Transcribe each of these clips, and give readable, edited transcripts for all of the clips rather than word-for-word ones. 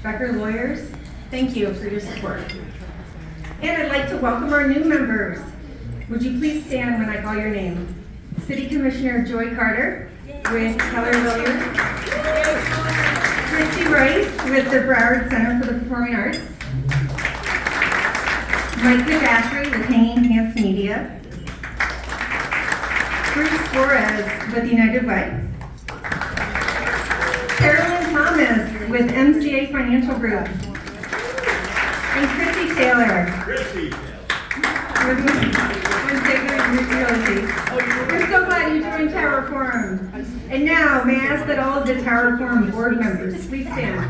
Becker Lawyers, thank you for your support. And I'd like to welcome our new members. Would you please stand when I call your name? City Commissioner Joy Carter with Keller Williams. Christy Rice with the Broward Center for the Performing Arts. Mike McAshley with Hanging Pants Media. Bruce Flores with United Way. Carolyn Thomas with MCA Financial Group. And Chrissy Taylor. We're so glad you joined Tower Forum. And now, may I ask that all of the Tower Forum board members please stand.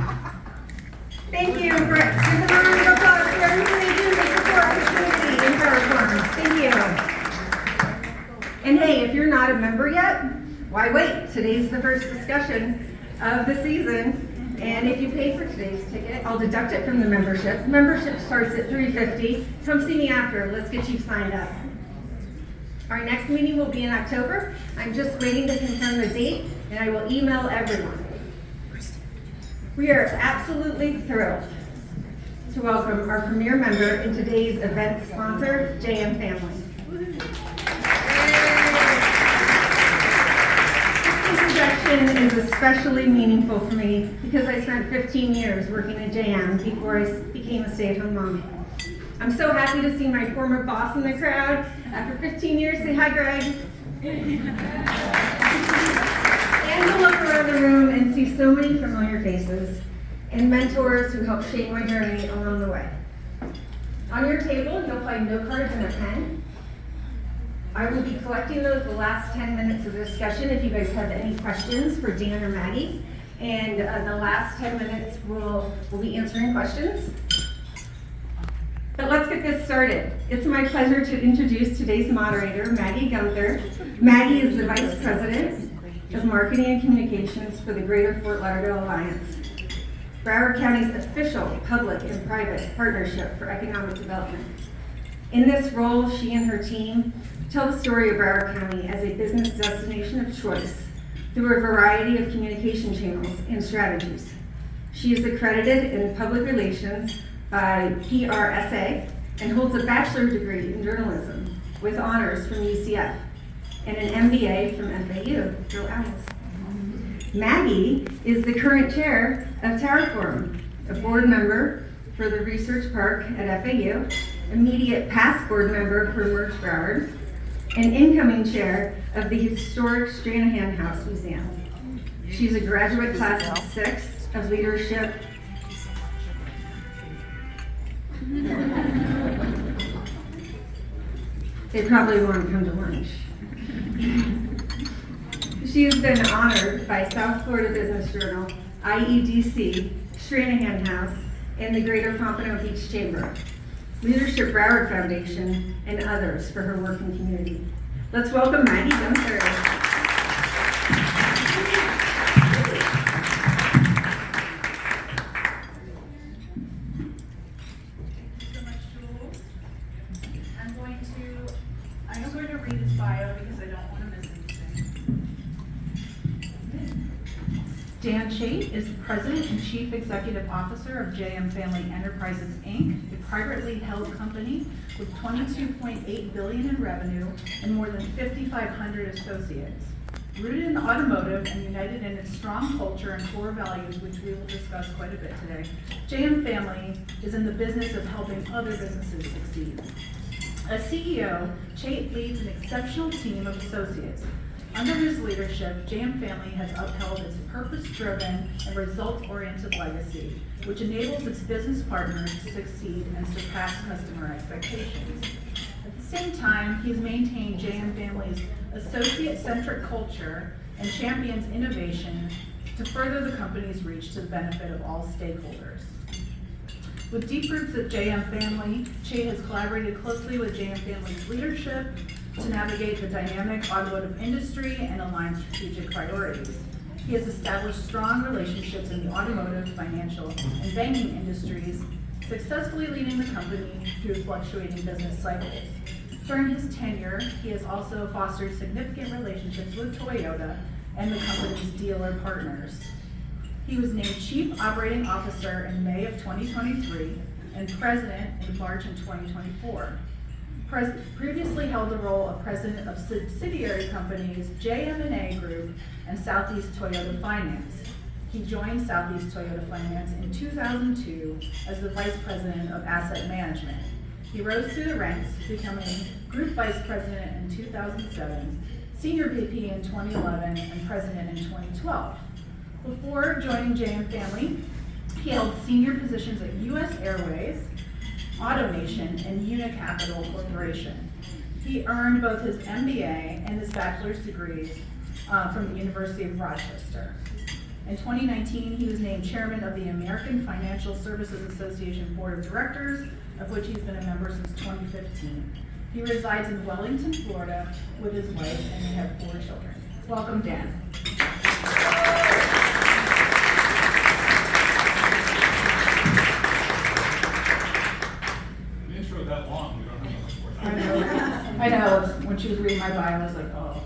Thank you for a round of applause for everything they do to support our community in Tower Forum. Thank you. And hey, if you're not a member yet, why wait? Today's the first discussion of the season. And if you pay for today's ticket, I'll deduct it from the membership. Membership starts at $3.50. Come see me after. Let's get you signed up. Our next meeting will be in October. I'm just waiting to confirm the date, and I will email everyone. We are absolutely thrilled to welcome our premier member and today's event sponsor, JM Family. Introduction is especially meaningful for me because I spent 15 years working at JM before I became a stay-at-home mom. I'm so happy to see my former boss in the crowd. After 15 years, say hi, Greg. And to look around the room and see so many familiar faces and mentors who helped shape my journey along the way. On your table, you'll find note cards and a pen. I will be collecting those the last 10 minutes of the discussion if you guys have any questions for Dan or Maggie. And the last 10 minutes we'll be answering questions. But let's get this started. It's my pleasure to introduce today's moderator, Maggie Gunther. Maggie is the Vice President of Marketing and Communications for the Greater Fort Lauderdale Alliance, Broward County's official public and private partnership for economic development. In this role, she and her team tell the story of Broward County as a business destination of choice through a variety of communication channels and strategies. She is accredited in public relations by PRSA and holds a bachelor's degree in journalism with honors from UCF and an MBA from FAU. Go Owls. Maggie is the current chair of Tower Forum, a board member for the Research Park at FAU, immediate past board member for Merge Broward, and incoming chair of the historic Stranahan House Museum. She's a graduate class of 6 of leadership. They probably want to come to lunch. She has been honored by South Florida Business Journal, IEDC, Stranahan House, and the Greater Pompano Beach Chamber, Leadership Broward Foundation, and others for her work in community. Let's welcome Maggie Gunther. I am going to read his bio because I don't want to miss anything. Dan Chait is the President and Chief Executive Officer of JM Family Enterprises, Inc., a privately held company with $22.8 billion in revenue and more than 5,500 associates. Rooted in automotive and united in its strong culture and core values, which we will discuss quite a bit today, JM Family is in the business of helping other businesses succeed. As CEO, Chait leads an exceptional team of associates. Under his leadership, JM Family has upheld its purpose-driven and results-oriented legacy, which enables its business partners to succeed and surpass customer expectations. At the same time, he's maintained JM Family's associate-centric culture and champions innovation to further the company's reach to the benefit of all stakeholders. With deep roots at JM Family, Chait has collaborated closely with JM Family's leadership to navigate the dynamic automotive industry and align strategic priorities. He has established strong relationships in the automotive, financial, and banking industries, successfully leading the company through fluctuating business cycles. During his tenure, he has also fostered significant relationships with Toyota and the company's dealer partners. He was named Chief Operating Officer in May of 2023 and President in March of 2024. Previously held the role of President of subsidiary companies JM&A Group and Southeast Toyota Finance. He joined Southeast Toyota Finance in 2002 as the Vice President of Asset Management. He rose through the ranks, becoming Group Vice President in 2007, Senior VP in 2011, and President in 2012. Before joining JM Family, he held senior positions at U.S. Airways, AutoNation, and Unicapital Corporation. He earned both his MBA and his bachelor's degrees from the University of Rochester. In 2019, he was named chairman of the American Financial Services Association Board of Directors, of which he's been a member since 2015. He resides in Wellington, Florida, with his wife, and they have 4 children. Welcome, Dan. The intro that long, we don't have much more time. I know. When she was reading my bio, I was like, oh,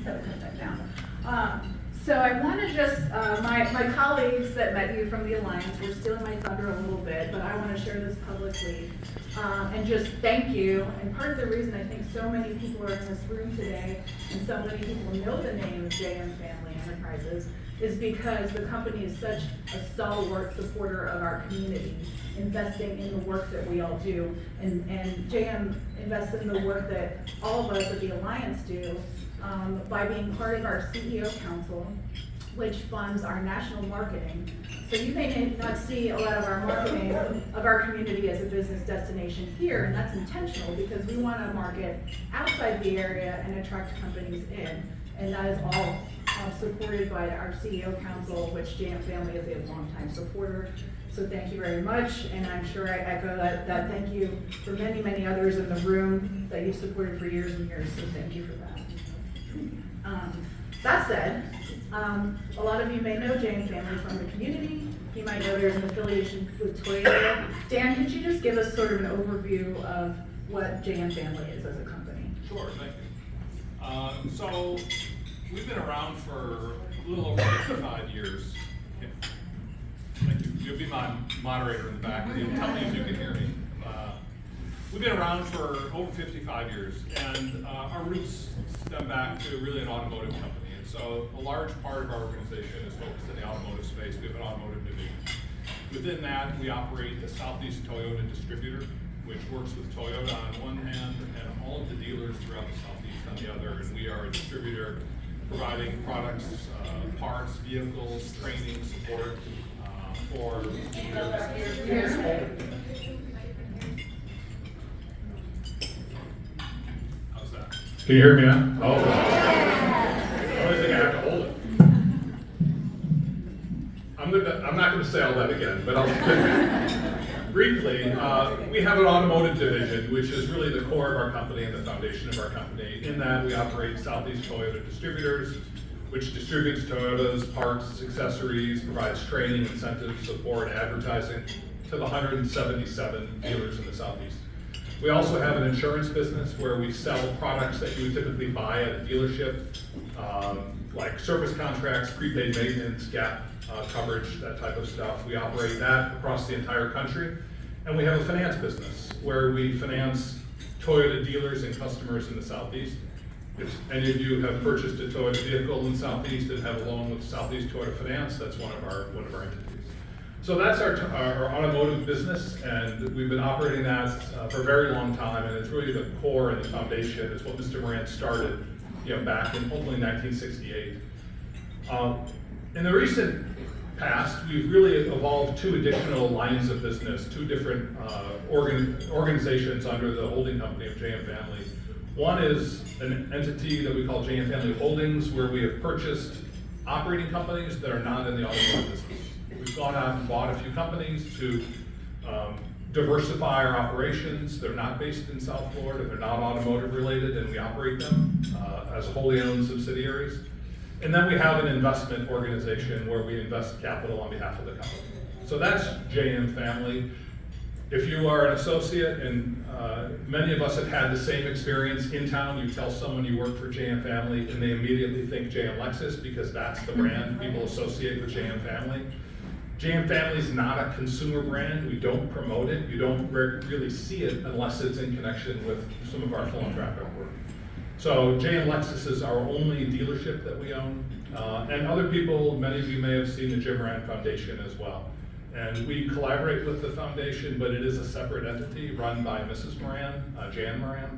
gotta cut that down. So I want to just, my colleagues that met you from the Alliance were stealing my thunder a little bit, but I want to share this publicly and just thank you. And part of the reason I think so many people are in this room today and so many people know the name JM Family Enterprises is because the company is such a stalwart supporter of our community, investing in the work that we all do. And JM invests in the work that all of us at the Alliance do by being part of our CEO Council, which funds our national marketing. So you may not see a lot of our marketing of our community as a business destination here, and that's intentional because we want to market outside the area and attract companies in. And that is all supported by our CEO Council, which JM Family is a longtime supporter. So thank you very much, and I'm sure I echo that thank you for many, many others in the room that you've supported for years and years, so thank you for that. That said, a lot of you may know JM Family from the community. You might know there's an affiliation with Toyota. Dan, could you just give us sort of an overview of what JM Family is as a company? Sure, thank you. So we've been around for a little over 55 years. Okay. Thank you. You'll be my moderator in the back. Tell me if you can hear me. We've been around for over 55 years, and our roots stem back to really an automotive company. And so a large part of our organization is focused in the automotive space. We have an automotive division. Within that, we operate the Southeast Toyota distributor, which works with Toyota on one hand and all of the dealers throughout the Southeast on the other. And we are a distributor providing products, parts, vehicles, training, support for their How's that? Can you hear me now? Oh, I only think I have to hold it. I'm not going to say all that again, but I'll briefly. We have an automotive division, which is really the core of our company and the foundation of our company. In that, we operate Southeast Toyota Distributors, which distributes Toyota's parts, accessories, provides training, incentives, support, advertising to the 177 dealers in the Southeast. We also have an insurance business where we sell products that you would typically buy at a dealership, like service contracts, prepaid maintenance, gap coverage, that type of stuff. We operate that across the entire country. And we have a finance business where we finance Toyota dealers and customers in the Southeast. If any of you have purchased a Toyota vehicle in the Southeast and have a loan with Southeast Toyota Finance, that's one of our entities. So that's our automotive business, and we've been operating that for a very long time, and it's really the core and the foundation. It's what Mr. Moran started, back in hopefully 1968. In the recent past, we've really evolved 2 additional lines of business, 2 different organizations under the holding company of JM Family. One is an entity that we call JM Family Holdings, where we have purchased operating companies that are not in the automotive business. We've gone out and bought a few companies to diversify our operations. They're not based in South Florida, they're not automotive related, and we operate them as wholly owned subsidiaries. And then we have an investment organization where we invest capital on behalf of the company. So that's JM Family. If you are an associate, and many of us have had the same experience in town, you tell someone you work for JM Family and they immediately think JM Lexus because that's the brand people associate with JM Family. JM Family is not a consumer brand. We don't promote it. You don't really see it unless it's in connection with some of our philanthropic work. So JM Lexus is our only dealership that we own. And other people, many of you may have seen the Jim Moran Foundation as well. And we collaborate with the foundation, but it is a separate entity run by Mrs. Moran, Jan Moran.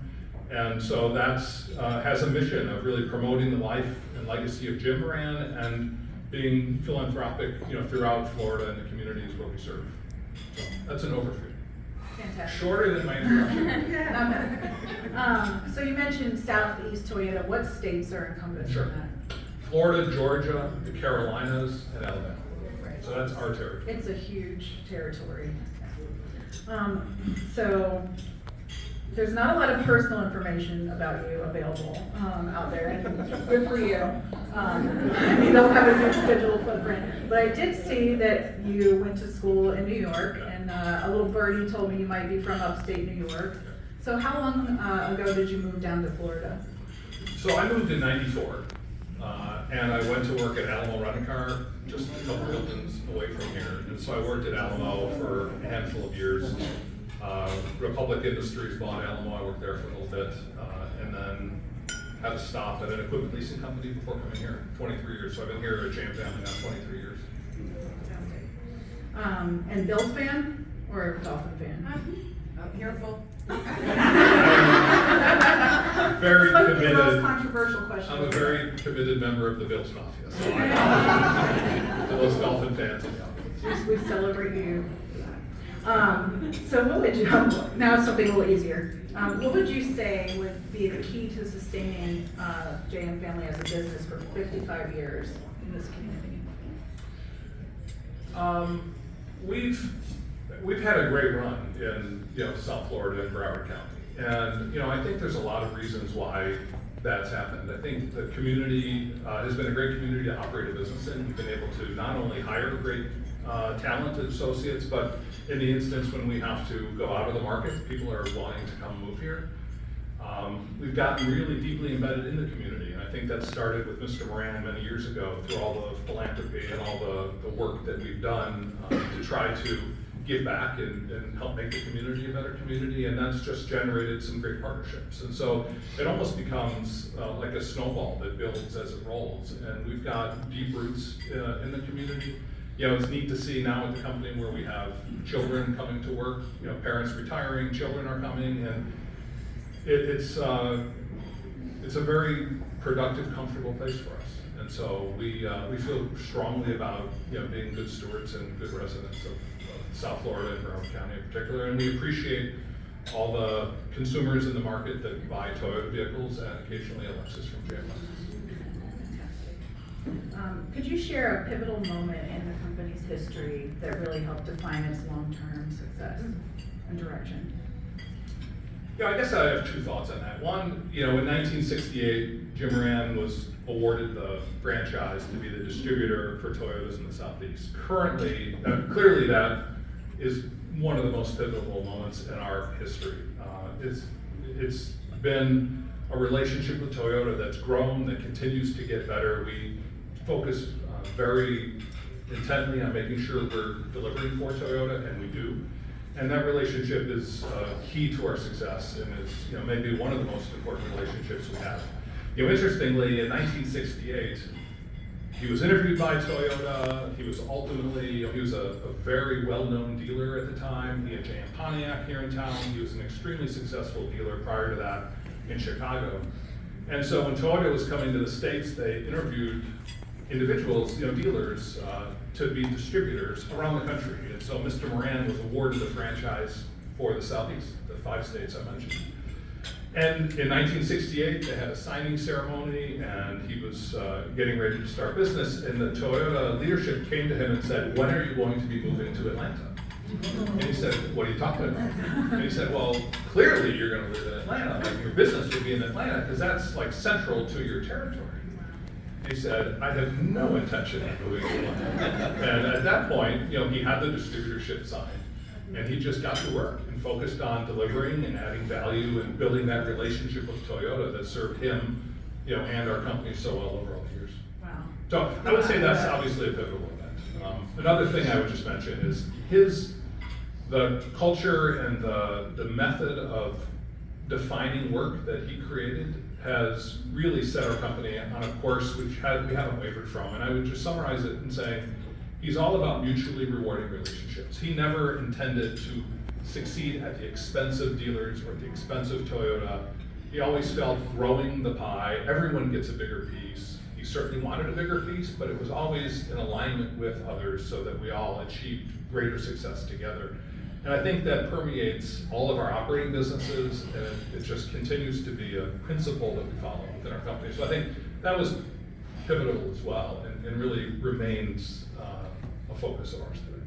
And so that's has a mission of really promoting the life and legacy of Jim Moran and being philanthropic, throughout Florida and the communities where we serve. So that's an overview. Fantastic. Shorter than my introduction. So you mentioned Southeast Toyota. What states are encompassed Sure. in that? Florida, Georgia, the Carolinas, and Alabama. Right. So that's our territory. It's a huge territory. So there's not a lot of personal information about you available out there, and good for you. You don't have a huge digital footprint, but I did see that you went to school in New York, and a little birdie told me you might be from upstate New York. So how long ago did you move down to Florida? So I moved in '94, and I went to work at Alamo Rent-A-Car, just a couple buildings away from here. And so I worked at Alamo for a handful of years. Republic Industries bought Alamo. I worked there for a little bit, and then had to stop at an equipment leasing company before coming here. 23 years. So I've been here at JM Family now 23 years. And Bills fan or Dolphin fan? Careful. Very Most committed. controversial question. I'm a very committed member of the Bills Mafia. So I to those Dolphin fans in the audience. We celebrate you. So what would you, now something a little easier. What would you say would be the key to sustaining JM Family as a business for 55 years in this community? We've had a great run in South Florida and Broward County, and I think there's a lot of reasons why that's happened. I think the community has been a great community to operate a business in. We've been able to not only hire great talented associates, but in the instance when we have to go out of the market, people are wanting to come move here. We've gotten really deeply embedded in the community, and I think that started with Mr. Moran many years ago through all the philanthropy and all the work that we've done to try to give back and help make the community a better community, and that's just generated some great partnerships. And so it almost becomes like a snowball that builds as it rolls, and we've got deep roots in the community. It's neat to see now at the company where we have children coming to work, parents retiring, children are coming, and it's a very productive, comfortable place for us. And so we feel strongly about being good stewards and good residents of South Florida and Broward County in particular, and we appreciate all the consumers in the market that buy Toyota vehicles and occasionally a Lexus from JM Lexus. Could you share a pivotal moment in the company's history that really helped define its long-term success and direction? I guess I have two thoughts on that. One, in 1968, Jim Moran was awarded the franchise to be the distributor for Toyotas in the Southeast. Currently, clearly that is one of the most pivotal moments in our history. It's been a relationship with Toyota that's grown, that continues to get better. We focus very intently on making sure we're delivering for Toyota, and we do. And that relationship is key to our success, and is maybe one of the most important relationships we have. Interestingly, in 1968, he was interviewed by Toyota. He was ultimately, he was a very well-known dealer at the time. He had JM Pontiac here in town. He was an extremely successful dealer prior to that in Chicago. And so when Toyota was coming to the States, they interviewed individuals, dealers, to be distributors around the country. And so Mr. Moran was awarded the franchise for the Southeast, the 5 states I mentioned. And in 1968, they had a signing ceremony, and he was getting ready to start business, and the Toyota leadership came to him and said, "When are you going to be moving to Atlanta?" And he said, "What are you talking about?" And he said, "Well, clearly you're going to live in Atlanta. Like, your business would be in Atlanta, because that's like central to your territory." He said, "I have no intention of moving to Atlanta." And at that point, he had the distributorship signed. And he just got to work and focused on delivering and adding value and building that relationship with Toyota that served him, and our company so well over all the years. Wow. So I would say that's obviously a pivotal event. Another thing I would just mention is the culture and the method of defining work that he created has really set our company on a course which we haven't wavered from. And I would just summarize it in saying, he's all about mutually rewarding relationships. He never intended to succeed at the expense of dealers or at the expense of Toyota. He always felt growing the pie, everyone gets a bigger piece. He certainly wanted a bigger piece, but it was always in alignment with others so that we all achieved greater success together. And I think that permeates all of our operating businesses, and it just continues to be a principle that we follow within our company. So I think that was pivotal as well, and really remains a focus of ours today.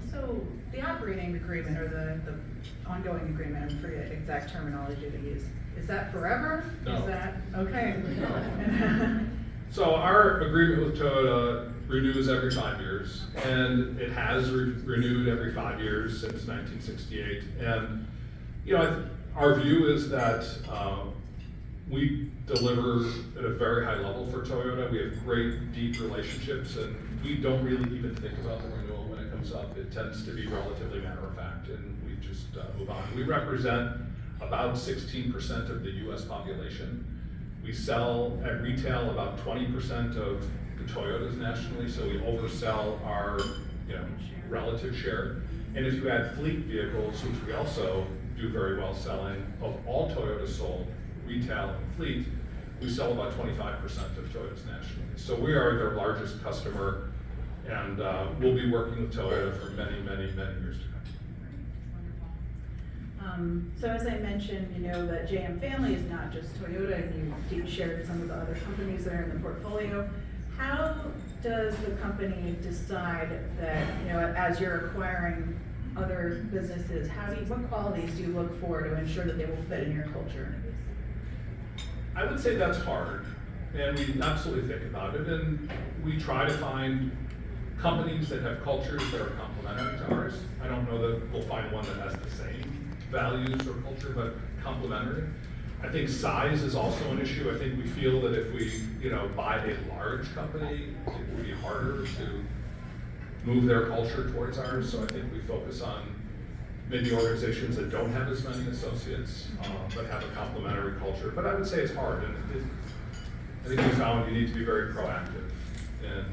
So the operating agreement or the ongoing agreement, I forget exact terminology to use, is that forever? No. Is that, okay. So our agreement with Toyota renews every 5 years, and it has renewed every 5 years since 1968. And our view is that we deliver at a very high level for Toyota. We have great, deep relationships, and we don't really even think about the renewal when it comes up. It tends to be relatively matter of fact, and we just move on. We represent about 16% of the U.S. population. We sell at retail about 20% of the Toyotas nationally, so we oversell our relative share. And if you add fleet vehicles, which we also do very well selling, of all Toyotas sold, retail and fleet, we sell about 25% of Toyotas nationally. So we are their largest customer, and we'll be working with Toyota for many, many, many years to come. So as I mentioned, that JM family is not just Toyota, and you shared some of the other companies that are in the portfolio. How does the company decide that, as you're acquiring other businesses, what qualities do you look for to ensure that they will fit in your culture? I would say that's hard, and we absolutely think about it, and we try to find companies that have cultures that are complementary to ours. I don't know that we'll find one that has the same values or culture, but complementary. I think size is also an issue. I think we feel that if we, buy a large company, it will be harder to move their culture towards ours. So I think we focus on maybe organizations that don't have as many associates, but have a complementary culture. But I would say it's hard, and I think we found you need to be very proactive and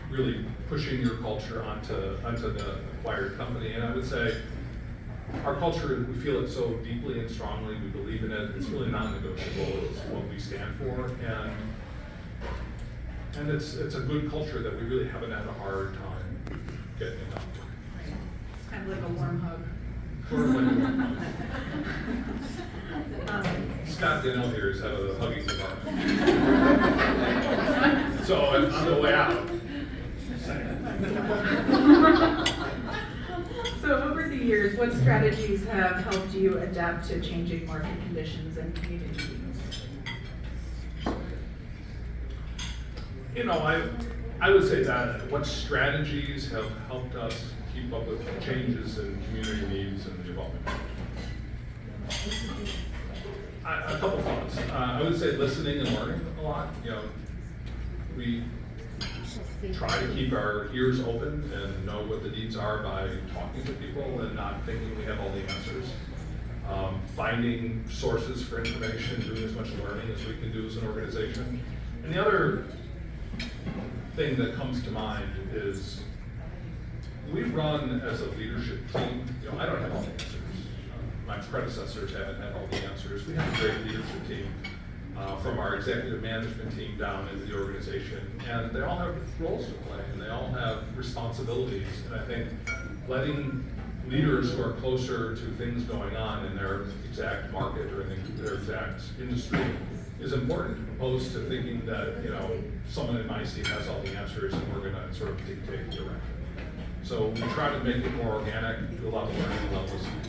really pushing your culture onto the acquired company. And I would say our culture, we feel it so deeply and strongly, we believe in it, it's really non-negotiable, it's what we stand for, and it's a good culture that we really haven't had a hard time getting enough. Right. It's kind of like a warm hug. Scott Dino here is head of the hugging department. So on the way out. So over the years, what strategies have helped you adapt to changing market conditions and community needs? I would say that what strategies have helped us keep up with changes in community needs and the evolving. A couple thoughts. I would say listening and learning a lot. We try to keep our ears open and know what the needs are by talking to people and not thinking we have all the answers. Finding sources for information, doing as much learning as we can do as an organization. And the other thing that comes to mind is we run as a leadership team. I don't have all the answers. My predecessors haven't had all the answers. We have a great leadership team. From our executive management team down into the organization, and they all have roles to play, and they all have responsibilities, and I think letting leaders who are closer to things going on in their exact market or in their exact industry is important, opposed to thinking that, someone in my seat has all the answers and we're gonna sort of dictate the direction. So we try to make it more organic, do a lot of learning, a lot of listening.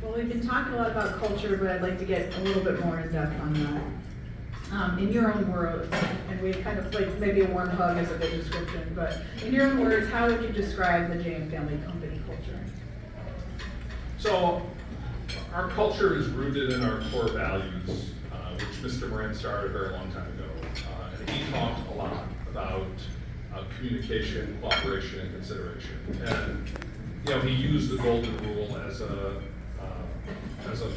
Well, we've been talking a lot about culture, but I'd like to get a little bit more in depth on that. In your own words, and we kind of like maybe a warm hug is a good description, but in your own words, how would you describe the JM Family Company culture? So our culture is rooted in our core values, which Mr. Moran started a very long time ago. And he talked a lot about communication, cooperation, and consideration. And you know, he used the golden rule as a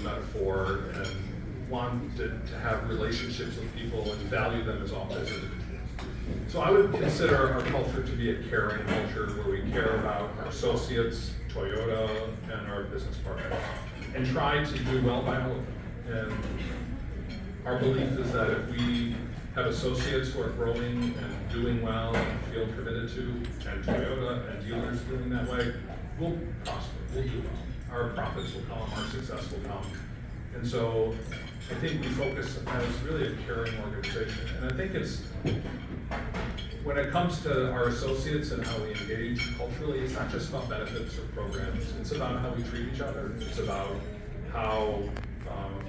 metaphor and wanted to have relationships with people and value them as individuals. So I would consider our culture to be a caring culture where we care about our associates, Toyota, and our business partners, and try to do well by all of them. And our belief is that if we have associates who are growing and doing well and feel committed to, and Toyota and dealers doing that way, we'll prosper, we'll do well. Our profits will come, our success will come. And so I think we focus as really a caring organization. And I think it's, when it comes to our associates and how we engage culturally, it's not just about benefits or programs. It's about how we treat each other. It's about how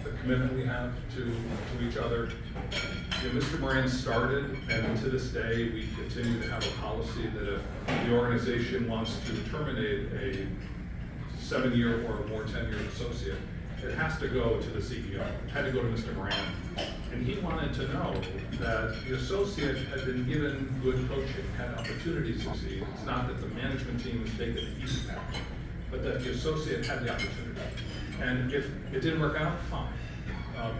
the commitment we have to each other. You know, Mr. Moran started, and to this day, we continue to have a policy that if the organization wants to terminate a 7-year or more tenured associate, it has to go to the CEO. It had to go to Mr. Moran. And he wanted to know that the associate had been given good coaching, had opportunities to succeed. It's not that the management team was taking the easy path, but that the associate had the opportunity. And if it didn't work out, fine.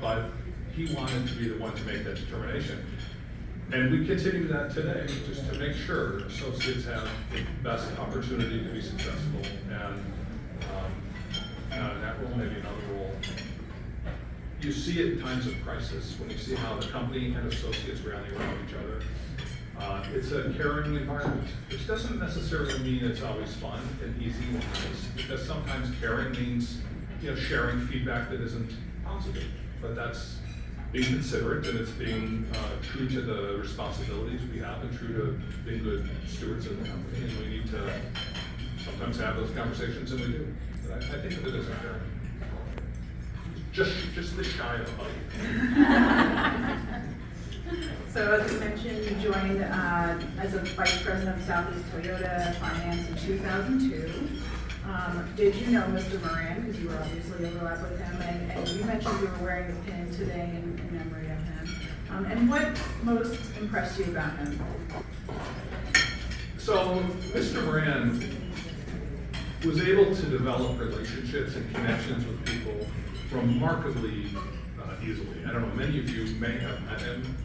But he wanted to be the one to make that determination. And we continue that today, just to make sure associates have the best opportunity to be successful. And that role, maybe another role. You see it in times of crisis, when you see how the company and associates rally around each other. It's a caring environment, which doesn't necessarily mean it's always fun and easy and nice, because sometimes caring means, you know, sharing feedback that isn't positive. But that's being considerate, and it's being true to the responsibilities we have and true to being good stewards of the company. And we need to sometimes have those conversations, and we do. But I think of it as a caring. Just this shy of a bite. So as you mentioned, you joined as a vice president of Southeast Toyota Finance in 2002. Did you know Mr. Moran, because you were obviously overlapped with him, and you mentioned you were wearing the pin today in memory of him. And what most impressed you about him? So Mr. Moran was able to develop relationships and connections with people remarkably easily. I don't know, many of you may have met him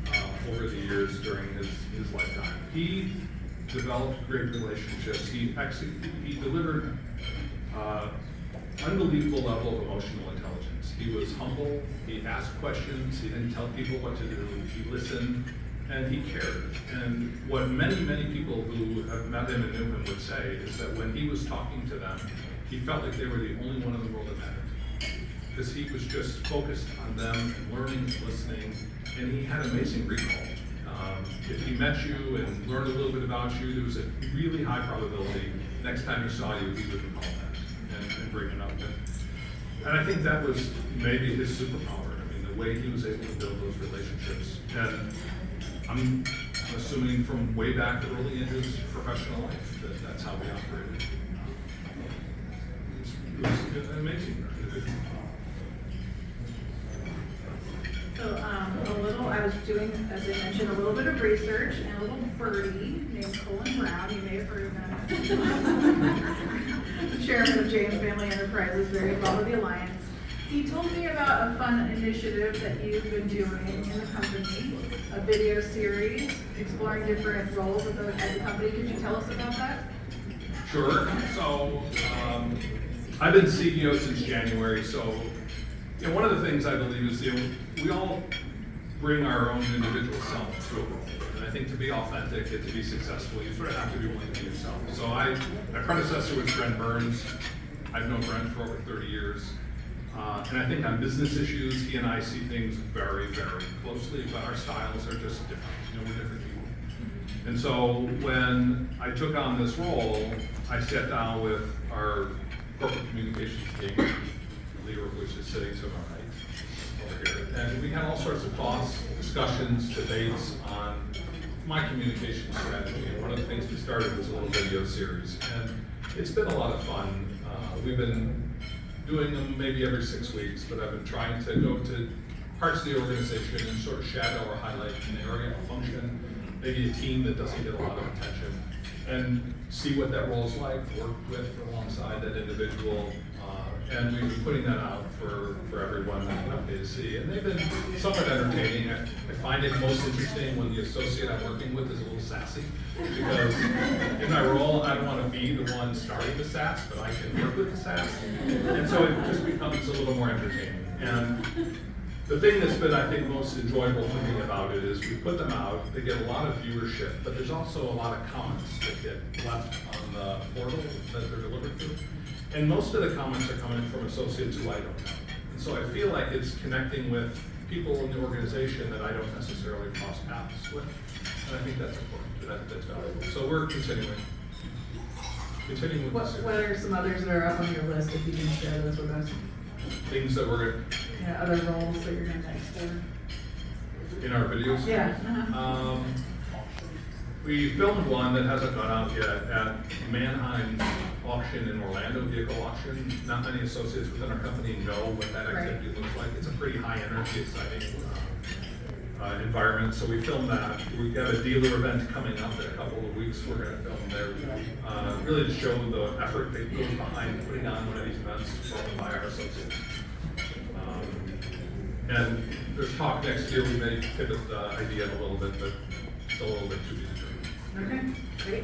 over the years during his lifetime. He developed great relationships. He delivered unbelievable level of emotional intelligence. He was humble, he asked questions, he didn't tell people what to do, he listened, and he cared. And what many, many people who have met him and knew him would say is that when he was talking to them, he felt like they were the only one in the world that mattered. Because he was just focused on them and learning and listening, and he had amazing recall. If he met you and learned a little bit about you, there was a really high probability next time he saw you, he would recall that and bring it up. And I think that was maybe his superpower. I mean, the way he was able to build those relationships. And I'm assuming from way back early in his professional life that that's how we operated. It was amazing. So I was doing, as I mentioned, a little bit of research, and a little birdie named Colin Brown, you may have heard of him, chairman of JM Family Enterprises, very involved with the Alliance. He told me about a fun initiative that you've been doing in the company, a video series exploring different roles at the company. Could you tell us about that? Sure. So I've been CEO since January, so you know, one of the things I believe is, you know, we all bring our own individual self to a role. And I think to be authentic and to be successful, you sort of have to be willing to be yourself. So my predecessor was Brent Burns. I've known Brent for over 30 years. And I think on business issues, he and I see things very, very closely, but our styles are just different. You know, we're different people. And so when I took on this role, I sat down with our corporate communications team, leader of which is sitting to my right, over here. And we had all sorts of thoughts, discussions, debates on my communication strategy. And one of the things we started was a little video series. And it's been a lot of fun. We've been doing them maybe every 6 weeks, but I've been trying to go to parts of the organization and sort of shadow or highlight an area, a function, maybe a team that doesn't get a lot of attention, and see what that role is like, work with alongside that individual. And we've been putting that out for everyone that can update to see. And they've been somewhat entertaining. I find it most interesting when the associate I'm working with is a little sassy, because in my role, I don't want to be the one starting the sass, but I can work with the sass. And so it just becomes a little more entertaining. And the thing that's been, I think, most enjoyable for me about it is we put them out, they get a lot of viewership, but there's also a lot of comments that get left on the portal that they're delivered to. And most of the comments are coming from associates who I don't know. And so I feel like it's connecting with people in the organization that I don't necessarily cross paths with. And I think that's important, that's valuable. So we're continuing with this. What are some others that are up on your list, if you can share those with us? Things that we're going Yeah, other roles that you're gonna explore? in our videos. Yeah. We filmed one that hasn't gone out yet at Mannheim's auction in Orlando, vehicle auction. Not many associates within our company know what that activity looks like. It's a pretty high energy, exciting environment. So we filmed that. We've got a dealer event coming up in a couple of weeks. We're going to film there, really to show the effort that goes behind putting on one of these events run by our associates. And there's talk next year we may pivot the idea a little bit, but still a little bit too determined. Okay, great.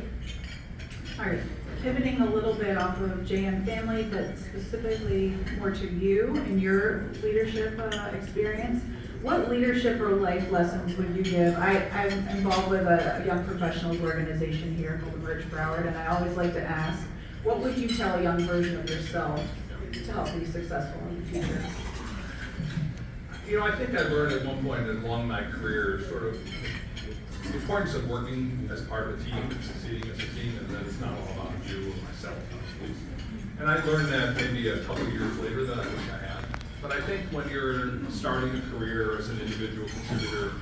All right, pivoting a little bit off of JM Family, but specifically more to you and your leadership experience. What leadership or life lessons would you give? I'm involved with a young professionals organization here called Broward, and I always like to ask, what would you tell a young version of yourself to help be successful in the future? You know, I think I learned at one point along my career sort of the importance of working as part of a team and succeeding as a team, and that it's not all about you or myself. And I learned that maybe a couple years later that I wish I had. But I think when you're starting a career as an individual contributor,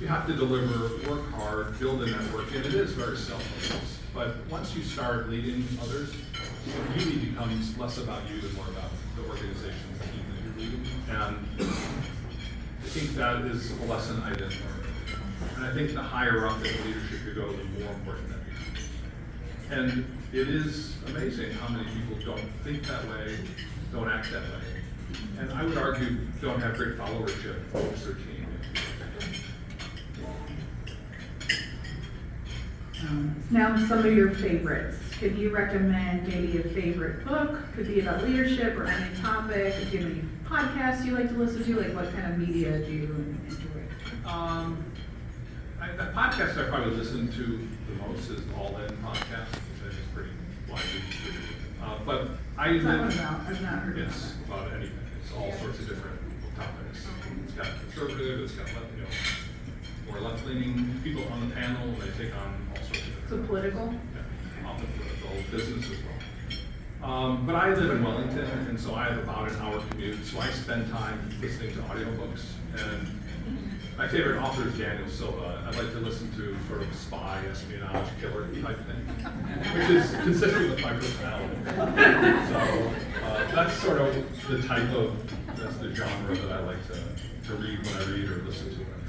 you have to deliver, work hard, build a network, and it is very self-focused. But once you start leading others, it really becomes less about you and more about the organization, the team that you're leading. And I think that is a lesson I didn't learn. And I think the higher up in leadership you go, the more important that becomes. And it is amazing how many people don't think that way, don't act that way. And I would argue don't have great followership amongst their team. Now, some of your favorites. Could you recommend maybe a favorite book? Could be about leadership or any topic. If you have any podcasts you like to listen to, like what kind of media do you enjoy? The podcast I probably listen to the most is All In podcast, which I think is pretty widely distributed. But What's that one about? I've not heard of it's that. about anything. It's all sorts of different topics. It's got conservative, it's got more left-leaning people on the panel, and they take on all sorts of different. So political? Yeah, often political, business as well. But I live in Wellington, and so I have about an hour commute, so I spend time listening to audiobooks. And my favorite author is Daniel Silva. I like to listen to sort of a spy, espionage, killer type thing, which is consistent with my personality. So that's sort of the type of, that's the genre that I like to read when I read or listen to when I'm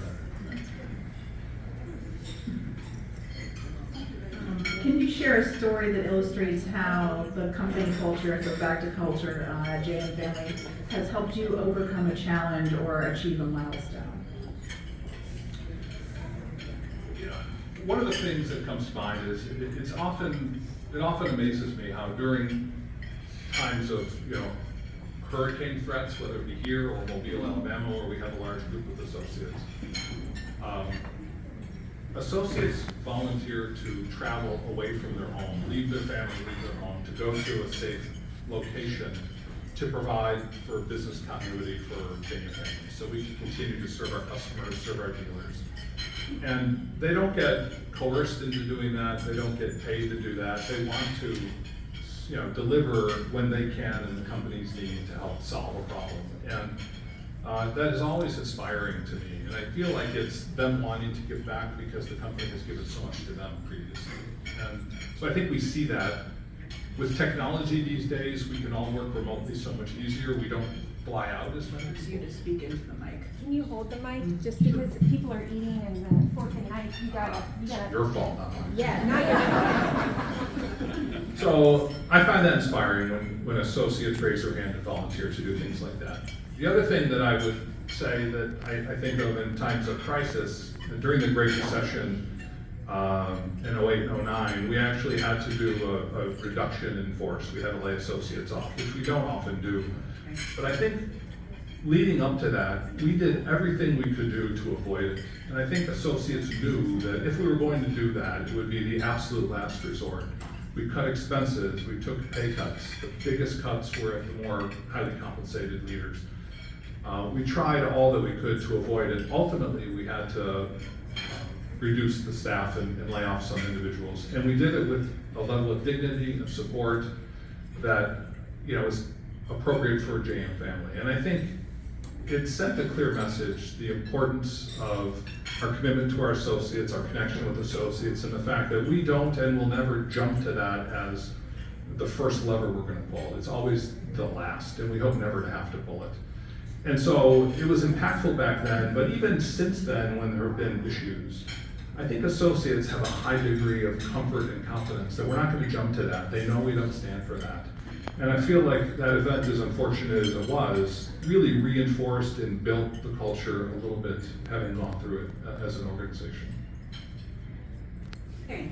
driving. Can you share a story that illustrates how the company culture, so back to culture, JM Family, has helped you overcome a challenge or achieve a milestone? One of the things that comes to mind is it often amazes me how during times of hurricane threats, whether it be here or Mobile, Alabama, where we have a large group of associates, associates volunteer to travel away from their home, leave their family, leave their home, to go to a safe location to provide for business continuity for JM Family, so we can continue to serve our customers, serve our dealers. And they don't get coerced into doing that. They don't get paid to do that. They want to, deliver when they can and the company's need to help solve a problem. And that is always inspiring to me. And I feel like it's them wanting to give back because the company has given so much to them previously. And so I think we see that. With technology these days, we can all work remotely so much easier. We don't fly out as many. So you to speak into the mic. Can you hold the mic, just because people are eating and the fork and knife, you gotta. Your fault, not mine. Yeah, not your fault. So I find that inspiring when associates raise their hand and volunteer to do things like that. The other thing that I would say that I think of in times of crisis, during the Great Recession in 08 and 09, we actually had to do a reduction in force. We had to lay associates off, which we don't often do. But I think leading up to that, we did everything we could do to avoid it. And I think associates knew that if we were going to do that, it would be the absolute last resort. We cut expenses, we took pay cuts. The biggest cuts were at the more highly compensated leaders. We tried all that we could to avoid it. Ultimately, we had to reduce the staff and lay off some individuals. And we did it with a level of dignity and support that, is appropriate for a JM family. And I think it sent a clear message, the importance of our commitment to our associates, our connection with associates, and the fact that we don't and will never jump to that as the first lever we're going to pull. It's always the last, and we hope never to have to pull it. And so it was impactful back then, but even since then, when there have been issues, I think associates have a high degree of comfort and confidence that we're not going to jump to that. They know we don't stand for that. And I feel like that event, as unfortunate as it was, really reinforced and built the culture a little bit, having gone through it as an organization. Okay,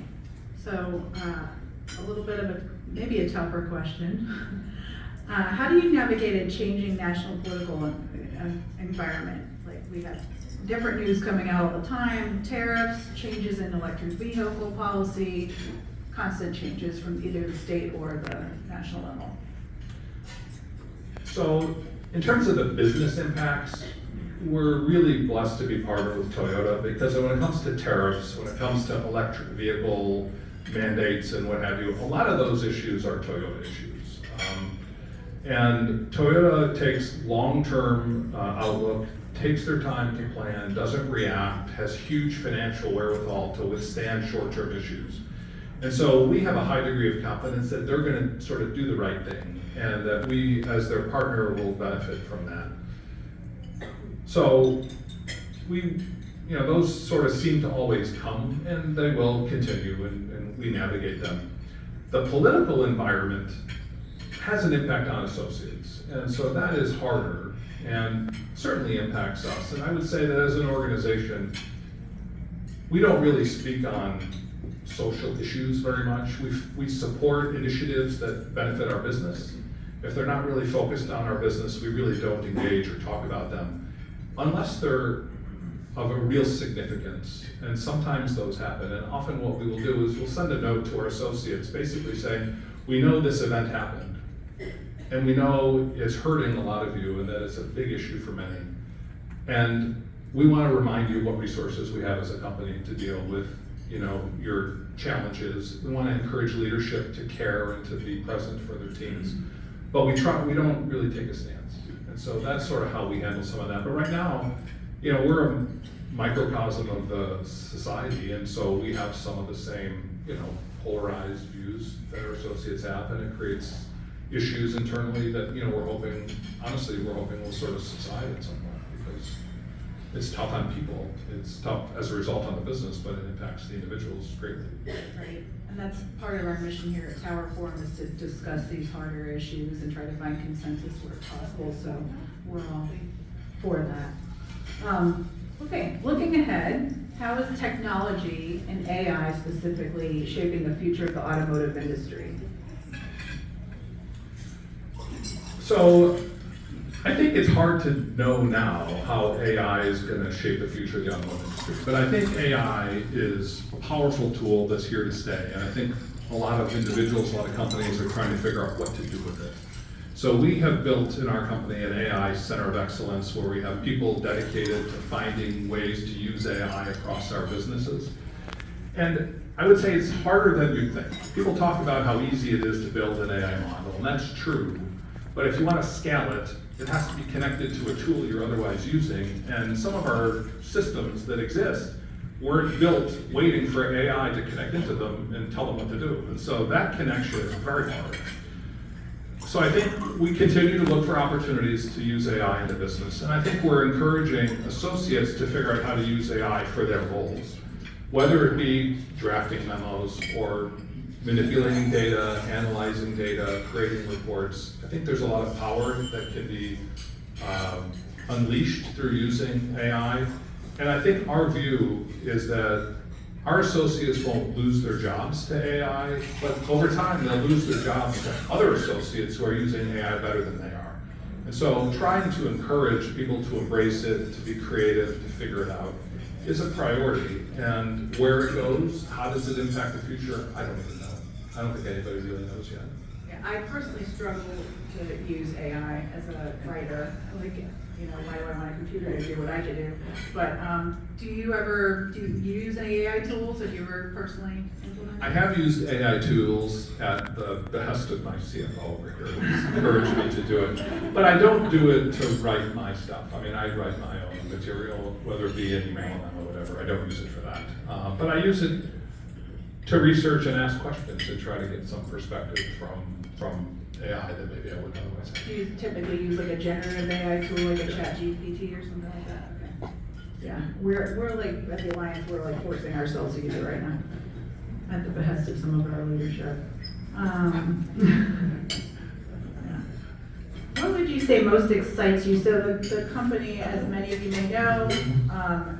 so a little bit of maybe a tougher question. How do you navigate a changing national political environment? Like, we have different news coming out all the time, tariffs, changes in electric vehicle policy, constant changes from either the state or the national level. So in terms of the business impacts, we're really blessed to be partnered with Toyota, because when it comes to tariffs, when it comes to electric vehicle mandates and what have you, a lot of those issues are Toyota issues. And Toyota takes long-term outlook, takes their time to plan, doesn't react, has huge financial wherewithal to withstand short-term issues. And so we have a high degree of confidence that they're going to sort of do the right thing, and that we, as their partner, will benefit from that. So those sort of seem to always come, and they will continue, and we navigate them. The political environment has an impact on associates, and so that is harder and certainly impacts us. And I would say that as an organization, we don't really speak on social issues very much. We support initiatives that benefit our business. If they're not really focused on our business, we really don't engage or talk about them unless they're of a real significance. And sometimes those happen. And often what we will do is we'll send a note to our associates basically saying, we know this event happened, and we know it's hurting a lot of you and that it's a big issue for many. And we want to remind you what resources we have as a company to deal with your challenges. We want to encourage leadership to care and to be present for their teams. But we don't really take a stance. And so that's sort of how we handle some of that. But right now, we're a microcosm of the society, and so we have some of the same, polarized views that our associates have, and it creates issues internally that, we're hoping will sort of subside at some point, because it's tough on people. It's tough as a result on the business, but it impacts the individuals greatly. Right, and that's part of our mission here at Tower Forum, is to discuss these harder issues and try to find consensus where possible, so we're all for that. Okay, looking ahead, how is technology and AI specifically shaping the future of the automotive industry? So I think it's hard to know now how AI is going to shape the future of the automotive industry, but I think AI is a powerful tool that's here to stay, and I think a lot of individuals, a lot of companies are trying to figure out what to do with it. So we have built in our company an AI center of excellence where we have people dedicated to finding ways to use AI across our businesses. And I would say it's harder than you think. People talk about how easy it is to build an AI model, and that's true. But if you want to scale it, it has to be connected to a tool you're otherwise using. And some of our systems that exist weren't built waiting for AI to connect into them and tell them what to do. And so that connection is very hard. So I think we continue to look for opportunities to use AI in the business. And I think we're encouraging associates to figure out how to use AI for their roles, whether it be drafting memos or manipulating data, analyzing data, creating reports. I think there's a lot of power that can be unleashed through using AI. And I think our view is that our associates won't lose their jobs to AI, but over time they'll lose their jobs to other associates who are using AI better than they are. And so trying to encourage people to embrace it, to be creative, to figure it out is a priority. And where it goes, how does it impact the future, I don't even know. I don't think anybody really knows yet. Yeah, I personally struggle to use AI as a writer. Like, you know, why do I want a computer to do what I can do? But do you use any AI tools? Have you ever personally implemented? I have used AI tools at the behest of my CFO over here, who's encouraged me to do it. But I don't do it to write my stuff. I mean, I write my own material, whether it be an email or whatever. I don't use it for that. But I use it to research and ask questions to try to get some perspective from AI that maybe I wouldn't otherwise have. Do you typically use like a generative AI tool, like a ChatGPT or something like that? Okay. Yeah, we're like, at the Alliance, we're like forcing ourselves to use it right now, at the behest of some of our leadership. Yeah. What would you say most excites you? So the company, as many of you may know,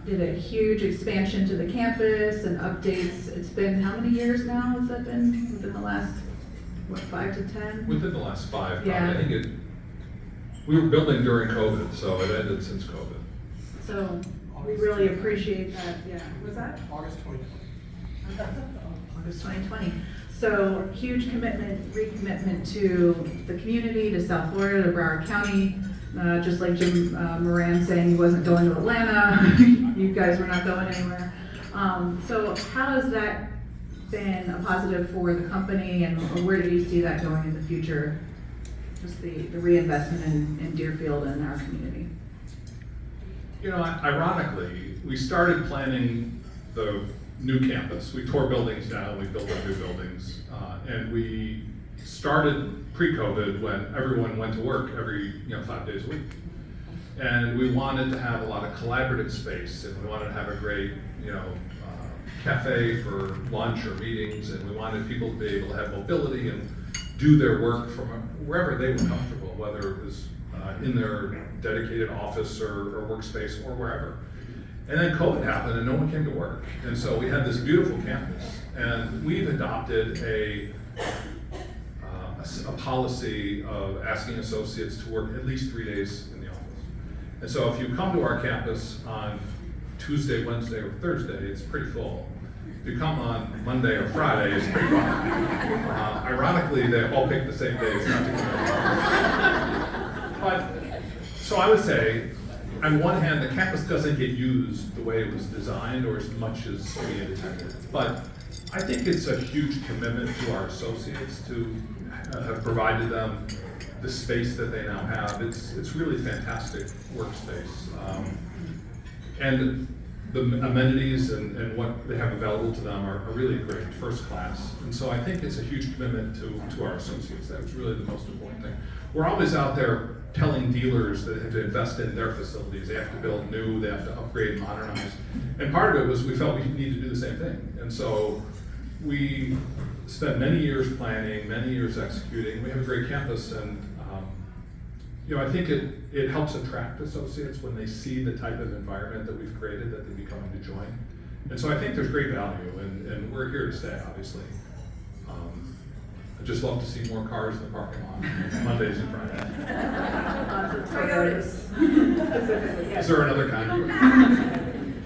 did a huge expansion to the campus and updates. It's been, how many years now has that been? Within the last, what, 5 to 10? Within the last 5, Yeah. I think we were building during COVID, so it ended since COVID. So we really appreciate that, yeah. Was that? August 2020. August 2020. So huge commitment, recommitment to the community, to South Florida, to Broward County. Just like Jim Moran saying he wasn't going to Atlanta, you guys were not going anywhere. So how has that been a positive for the company, and where do you see that going in the future? Just the reinvestment in Deerfield and our community. You know, ironically, we started planning the new campus. We tore buildings down, we built up new buildings, and we started pre-COVID when everyone went to work every 5 days a week. And we wanted to have a lot of collaborative space, and we wanted to have a great, cafe for lunch or meetings, and we wanted people to be able to have mobility and do their work from wherever they were comfortable, whether it was in their dedicated office or workspace or wherever. And then COVID happened and no one came to work. And so we had this beautiful campus, and we've adopted a policy of asking associates to work at least 3 days in the office. And so if you come to our campus on Tuesday, Wednesday, or Thursday, it's pretty full. If you come on Monday or Friday, it's pretty fun. Ironically, they all pick the same days not to come. But, so I would say, on one hand, the campus doesn't get used the way it was designed or as much as we intended. But I think it's a huge commitment to our associates to have provided them the space that they now have. It's really fantastic workspace. And the amenities and what they have available to them are really great, first class. And so I think it's a huge commitment to our associates. That's really the most important thing. We're always out there telling dealers that they have to invest in their facilities. They have to build new, they have to upgrade, modernize. And part of it was we felt we needed to do the same thing. And so we spent many years planning, many years executing. We have a great campus, and I think it helps attract associates when they see the type of environment that we've created that they become to join. And so I think there's great value, and we're here to stay, obviously. I'd just love to see more cars in the parking lot Mondays and Fridays. Lots of Toyotas, specifically, yes. Is there another kind?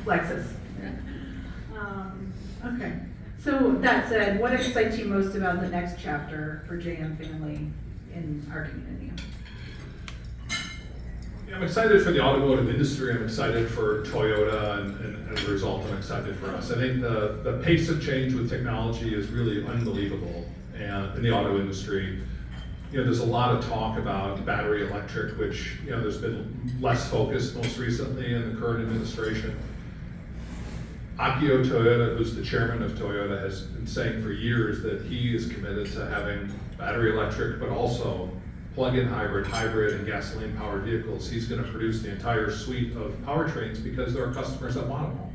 Lexus. Okay. So that said, what excites you most about the next chapter for JM Family in our community? Yeah, I'm excited for the automotive industry. I'm excited for Toyota, and as a result, I'm excited for us. I think the pace of change with technology is really unbelievable in the auto industry. there's a lot of talk about battery electric, which, there's been less focus most recently in the current administration. Akio Toyoda, who's the chairman of Toyota, has been saying for years that he is committed to having battery electric, but also plug-in hybrid, and gasoline-powered vehicles. He's going to produce the entire suite of powertrains because there are customers that want them all.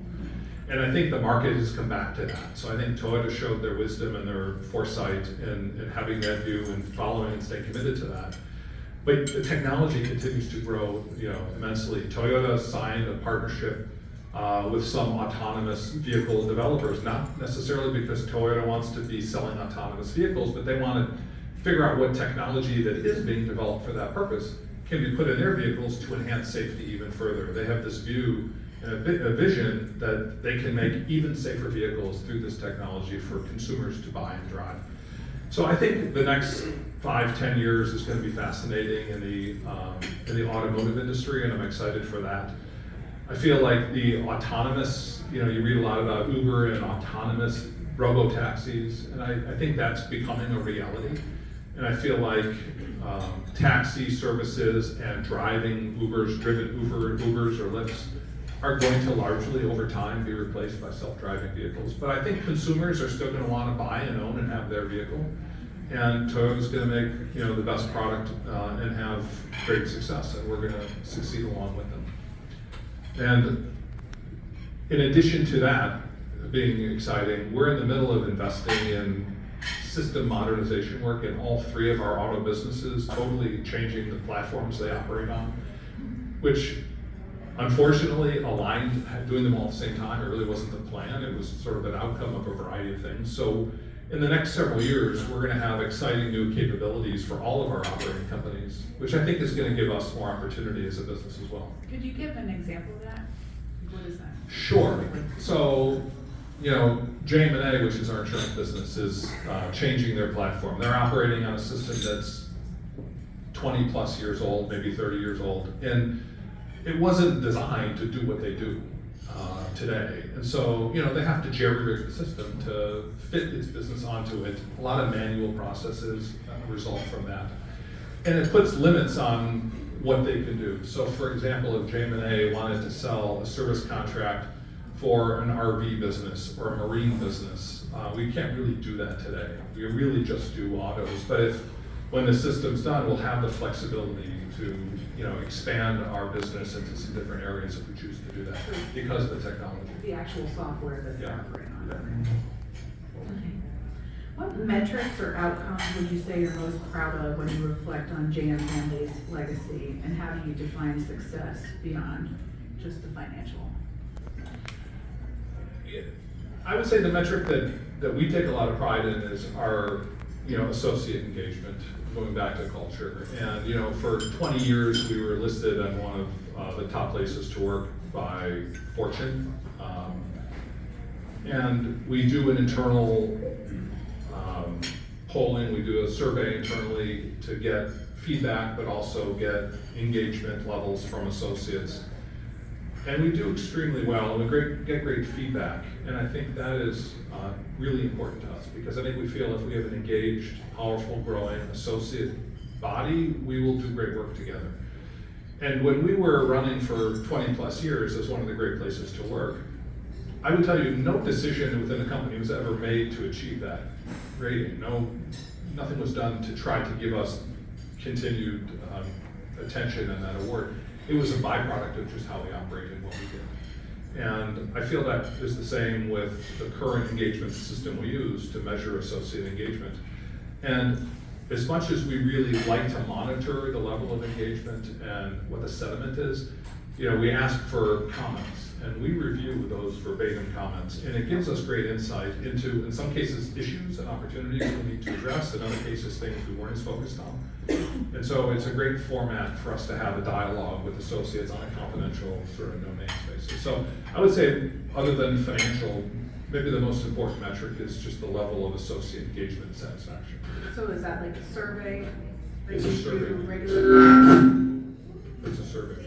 And I think the market has come back to that. So I think Toyota showed their wisdom and their foresight in having that view and following and staying committed to that. But the technology continues to grow, immensely. Toyota signed a partnership with some autonomous vehicle developers, not necessarily because Toyota wants to be selling autonomous vehicles, but they want to figure out what technology that is being developed for that purpose can be put in their vehicles to enhance safety even further. They have this view and a vision that they can make even safer vehicles through this technology for consumers to buy and drive. So I think the next 5-10 years is going to be fascinating in the automotive industry, and I'm excited for that. I feel like the autonomous, you read a lot about Uber and autonomous robo-taxis, and I think that's becoming a reality. And I feel like taxi services and driven Ubers or Lyfts are going to largely over time be replaced by self-driving vehicles. But I think consumers are still going to want to buy and own and have their vehicle. And Toyota's going to make the best product and have great success, and we're going to succeed along with them. And in addition to that being exciting, we're in the middle of investing in system modernization work in all 3 of our auto businesses, totally changing the platforms they operate on, which unfortunately aligned, doing them all at the same time. It really wasn't the plan. It was sort of an outcome of a variety of things. So in the next several years, we're going to have exciting new capabilities for all of our operating companies, which I think is going to give us more opportunity as a business as well. Could you give an example of that? What is that? Sure. So, JM&A, which is our insurance business, is changing their platform. They're operating on a system that's 20 plus years old, maybe 30 years old. And it wasn't designed to do what they do today. And so, they have to jerry-rig the system to fit its business onto it. A lot of manual processes result from that. And it puts limits on what they can do. So for example, if JM&A wanted to sell a service contract for an RV business or a marine business, we can't really do that today. We really just do autos. But when the system's done, we'll have the flexibility to expand our business into some different areas if we choose to do that because of the technology. The actual software that they Yeah. operate on. What metrics or outcomes would you say you're most proud of when you reflect on JM Family's legacy, and how do you define success beyond just the financial? I would say the metric that we take a lot of pride in is our associate engagement, going back to culture. And for 20 years we were listed on one of the top places to work by Fortune. And we do an internal polling, we do a survey internally to get feedback, but also get engagement levels from associates. And we do extremely well, and we get great feedback. And I think that is really important to us, because I think we feel if we have an engaged, powerful, growing associate body, we will do great work together. And when we were running for 20 plus years as one of the great places to work, I would tell you no decision within the company was ever made to achieve that rating. Nothing was done to try to give us continued attention and that award. It was a byproduct of just how we operated and what we did. And I feel that is the same with the current engagement system we use to measure associate engagement. And as much as we really like to monitor the level of engagement and what the sentiment is, we ask for comments, and we review those verbatim comments, and it gives us great insight into, in some cases, issues and opportunities we need to address, in other cases, things we weren't as focused on. And so it's a great format for us to have a dialogue with associates on a confidential sort of no-name basis. So I would say, other than financial, maybe the most important metric is just the level of associate engagement and satisfaction. So is that like a survey? that It's a you survey. do regularly? It's a survey.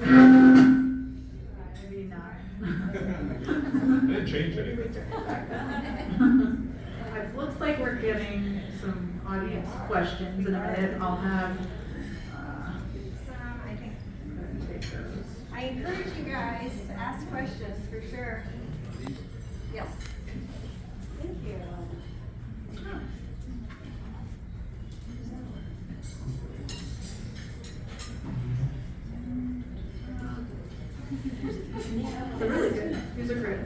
Maybe not. I didn't change anything. It looks like we're start getting some audience questions in a minute. I'll have, I think, I'm gonna take those. I encourage you guys to ask questions for sure. Yes. Thank you. They're really good. These are great.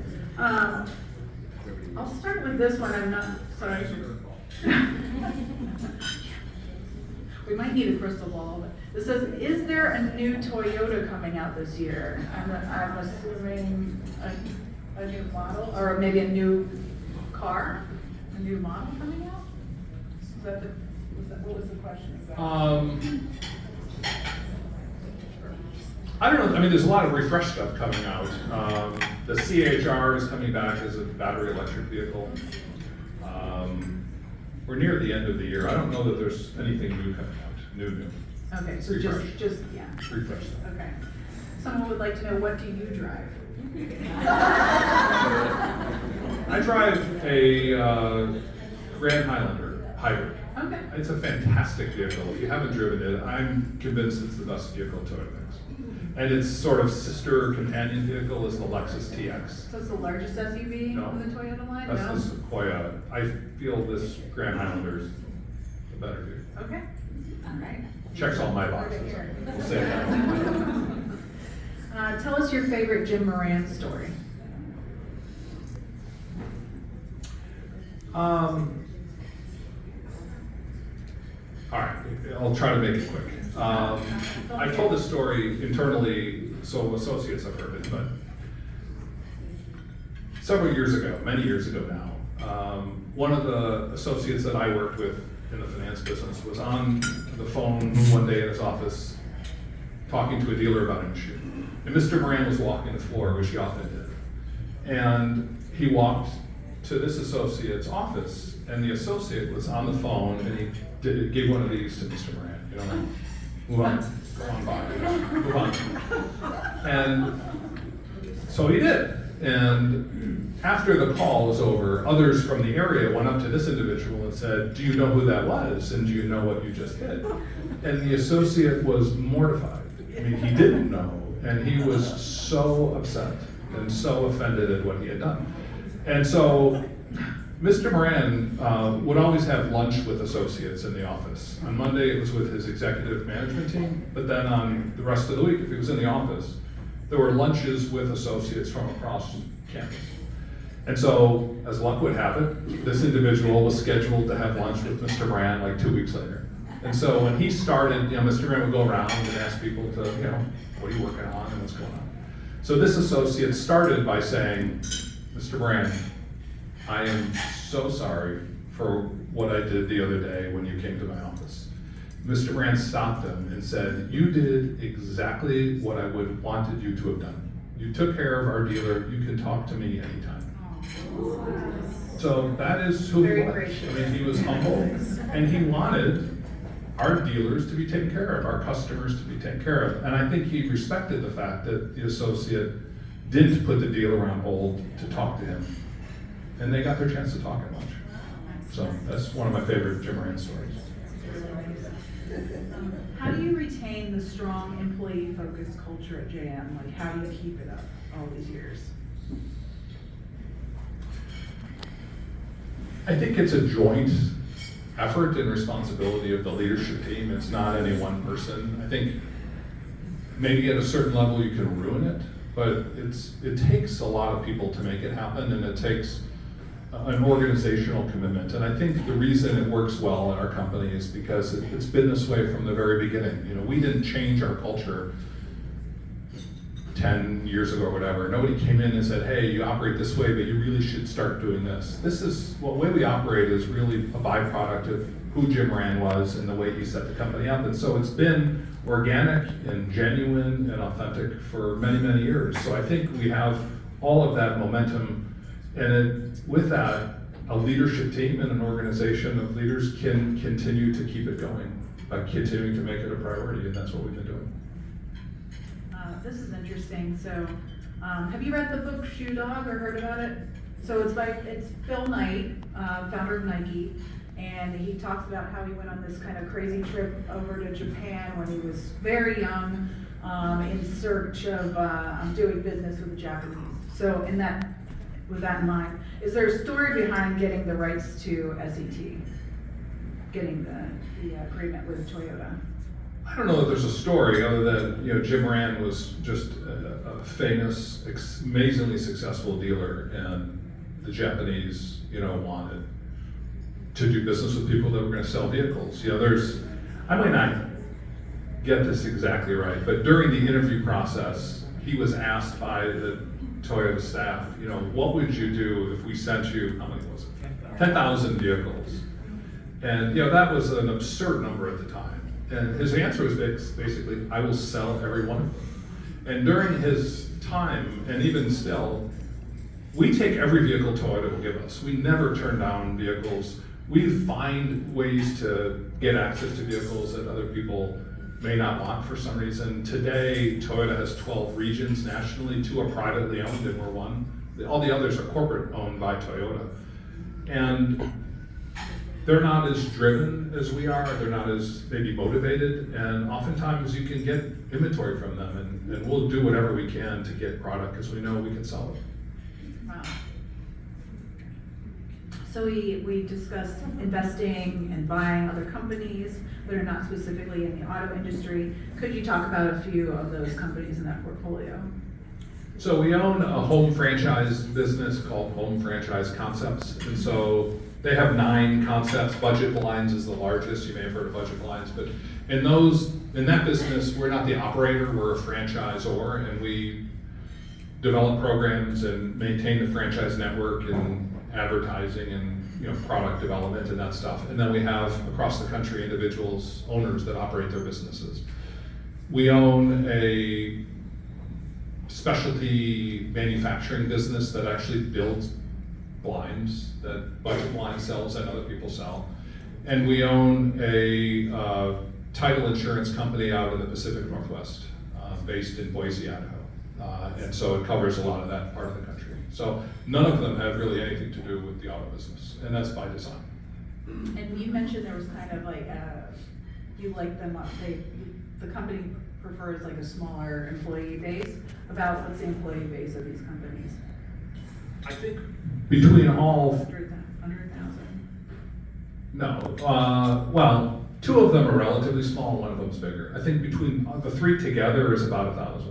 I'll start with this one. I'm not, sorry. We might need a crystal ball, but it says, is there a new Toyota coming out this year? I'm assuming a new model, or maybe a new car, a new model coming out? Is that what was the question exactly? I don't know, I mean, there's a lot of refresh stuff coming out. The CHR is coming back as a battery electric vehicle. We're near the end of the year. I don't know that there's anything new coming out, new. Okay, so Refresh. just, yeah. Refresh stuff. Okay. Someone would like to know, what do you drive? I drive a Grand Highlander hybrid. Okay. It's a fantastic vehicle. If you haven't driven it, I'm convinced it's the best vehicle Toyota makes. And its sort of sister companion vehicle is the Lexus TX. So it's the largest SUV No. in the Toyota line? That's No? the Sequoia. I feel this Grand Highlander's the better vehicle. Okay. All right. Checks all my boxes. We'll say that. Tell us your favorite Jim Moran story. All right, I'll try to make it quick. I've told this story internally, so associates have heard it, but several years ago, many years ago now, one of the associates that I worked with in the finance business was on the phone one day in his office talking to a dealer about a machine. And Mr. Moran was walking the floor, which he often did. And he walked to this associate's office, and the associate was on the phone, and he gave one of these to Mr. Moran, you know, move on, go on by, you know, move on. And so he did. And after the call was over, others from the area went up to this individual and said, do you know who that was? And do you know what you just did? And the associate was mortified. I mean, he didn't know, and he was so upset and so offended at what he had done. And so Mr. Moran would always have lunch with associates in the office. On Monday, it was with his executive management team, but then on the rest of the week, if he was in the office, there were lunches with associates from across campus. And so, as luck would have it, this individual was scheduled to have lunch with Mr. Moran like 2 weeks later. And so when he started, you know, Mr. Moran would go around and ask people to, you know, what are you working on and what's going on? So this associate started by saying, Mr. Moran, I am so sorry for what I did the other day when you came to my office. Mr. Moran stopped him and said, you did exactly what I would wanted you to have done. You took care of our dealer, you can talk to me anytime. So that is who he was. I mean, he was humble, and he wanted our dealers to be taken care of, our customers to be taken care of. And I think he respected the fact that the associate didn't put the dealer on hold to talk to him. And they got their chance to talk at lunch. So that's one of my favorite Jim Moran stories. How do you retain the strong employee-focused culture at JM? Like, how do you keep it up all these years? I think it's a joint effort and responsibility of the leadership team. It's not any one person. I think maybe at a certain level you can ruin it, but it takes a lot of people to make it happen, and it takes an organizational commitment. And I think the reason it works well in our company is because it's been this way from the very beginning. You know, we didn't change our culture 10 years ago or whatever. Nobody came in and said, hey, you operate this way, but you really should start doing this. This is, well, the way we operate is really a byproduct of who Jim Moran was and the way he set the company up. And so it's been organic and genuine and authentic for many, many years. So I think we have all of that momentum, and with that, a leadership team and an organization of leaders can continue to keep it going by continuing to make it a priority, and that's what we've been doing. This is interesting. So, have you read the book Shoe Dog or heard about it? So it's Phil Knight, founder of Nike, and he talks about how he went on this kind of crazy trip over to Japan when he was very young, in search of doing business with the Japanese. So with that in mind, is there a story behind getting the rights to SET? Getting the agreement with Toyota? I don't know that there's a story other than, Jim Moran was just a famous, amazingly successful dealer, and the Japanese, wanted to do business with people that were gonna sell vehicles. I might not get this exactly right, but during the interview process, he was asked by the Toyota staff, what would you do if we sent you, how many was it? 10,000 vehicles. And, that was an absurd number at the time. And his answer was basically, I will sell every one of them. And during his time, and even still, we take every vehicle Toyota will give us. We never turn down vehicles. We find ways to get access to vehicles that other people may not want for some reason. Today, Toyota has 12 regions nationally. 2 are privately owned and we're one. All the others are corporate owned by Toyota. And they're not as driven as we are, they're not as maybe motivated, and oftentimes you can get inventory from them, and we'll do whatever we can to get product because we know we can sell it. Wow. So we discussed investing and buying other companies that are not specifically in the auto industry. Could you talk about a few of those companies in that portfolio? So we own a home franchise business called Home Franchise Concepts, and so they have 9 concepts. Budget Blinds is the largest. You may have heard of Budget Blinds, but in that business, we're not the operator, we're a franchisor, and we develop programs and maintain the franchise network and advertising and product development and that stuff. And then we have across the country individuals, owners that operate their businesses. We own a specialty manufacturing business that actually builds blinds that Budget Blind sells and other people sell. And we own a title insurance company out in the Pacific Northwest, based in Boise, Idaho. And so it covers a lot of that part of the country. So none of them have really anything to do with the auto business, and that's by design. And you mentioned there was kind of like, you like them, the company prefers like a smaller employee base. About what's the employee base of these companies? I think between all, 100,000? no, well, 2 of them are relatively small, 1 of them's bigger. I think between the 3 together is about 1,000.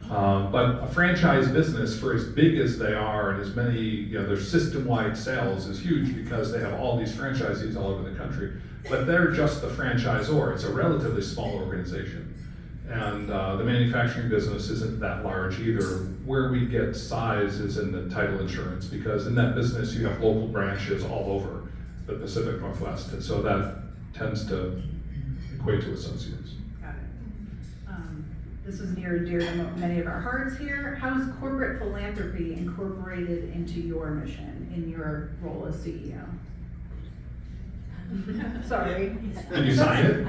But a franchise business, for as big as they are and as many, their system-wide sales is huge because they have all these franchisees all over the country. But they're just the franchisor. It's a relatively small organization. And the manufacturing business isn't that large either. Where we get size is in the title insurance, because in that business you have local branches all over the Pacific Northwest. And so that tends to equate to associates. Got it. This is near and dear to many of our hearts here. How is corporate philanthropy incorporated into your mission in your role as CEO? Sorry. Did you sign it?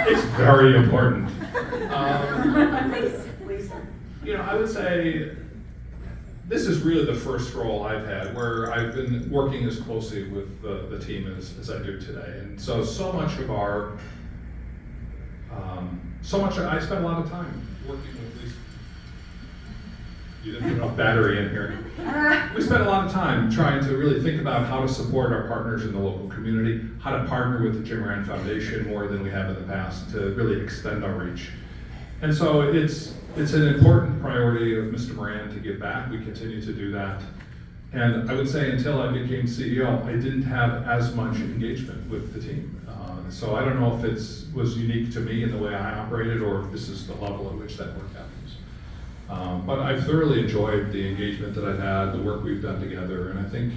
It's very important. I would say this is really the first role I've had where I've been working as closely with the team as I do today. And so much of our, I spent a lot of time working with these. You didn't put enough battery in here. We spent a lot of time trying to really think about how to support our partners in the local community, how to partner with the Jim Moran Foundation more than we have in the past to really extend our reach. And so it's an important priority of Mr. Moran to give back. We continue to do that. And I would say until I became CEO, I didn't have as much engagement with the team. So I don't know if it was unique to me in the way I operated or if this is the level at which that work happens. But I've thoroughly enjoyed the engagement that I've had, the work we've done together, and I think,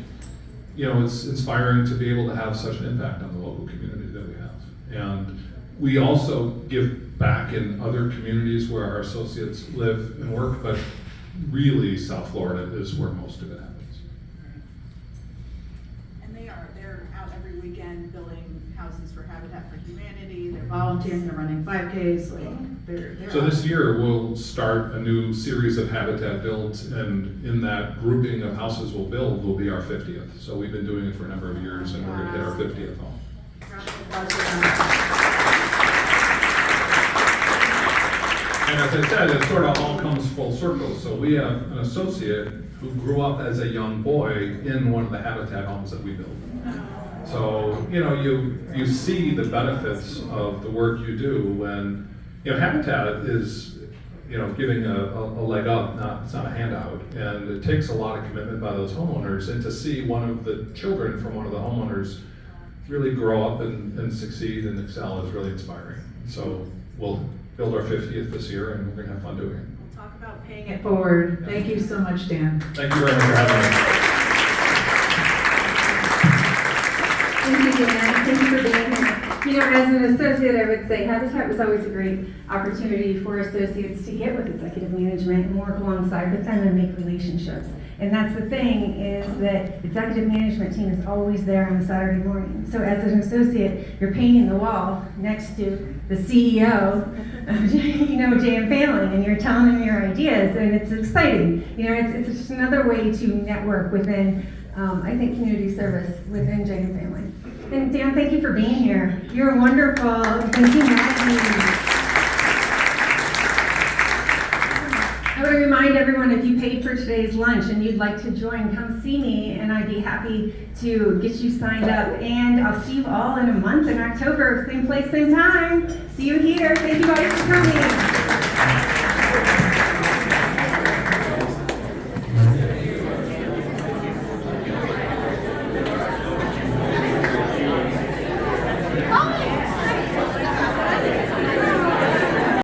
it's inspiring to be able to have such an impact on the local community that we have. And we also give back in other communities where our associates live and work, but really South Florida is where most of it happens. And they're out every weekend building houses for Habitat for Humanity, they're volunteering, they're running 5Ks, like, they're. So out this there. year, we'll start a new series of Habitat builds, and in that grouping of houses we'll build will be our 50th. So we've been doing it for a number of years, and we're gonna hit our 50th home. Round of applause for them. And as I said, it sort of all comes full circle. So we have an associate who grew up as a young boy in one of the Habitat homes that we built. So, you know, you see the benefits of the work you do when, you know, Habitat is, you know, giving a leg up, it's not a handout. And it takes a lot of commitment by those homeowners, and to see one of the children from one of the homeowners really grow up and succeed and excel is really inspiring. So we'll build our 50th this year, and we're gonna have fun doing it. We'll talk about paying it forward. Thank you so much, Dan. Thank you very much for having me. Thank you, Dan. Thank you for being here. You know, as an associate, I would say Habitat was always a great opportunity for associates to get with executive management and work alongside with them and make relationships. And that's the thing, is that executive management team is always there on a Saturday morning. So as an associate, you're painting the wall next to the CEO of, you know, JM Family, and you're telling them your ideas, and it's exciting. You know, it's just another way to network within, I think, community service within JM Family. And Dan, thank you for being here. You're wonderful. Thank you, Maggie. I want to remind everyone, if you paid for today's lunch and you'd like to join, come see me, and I'd be happy to get you signed up. And I'll see you all in a month in October, same place, same time. See you here. Thank you guys for coming.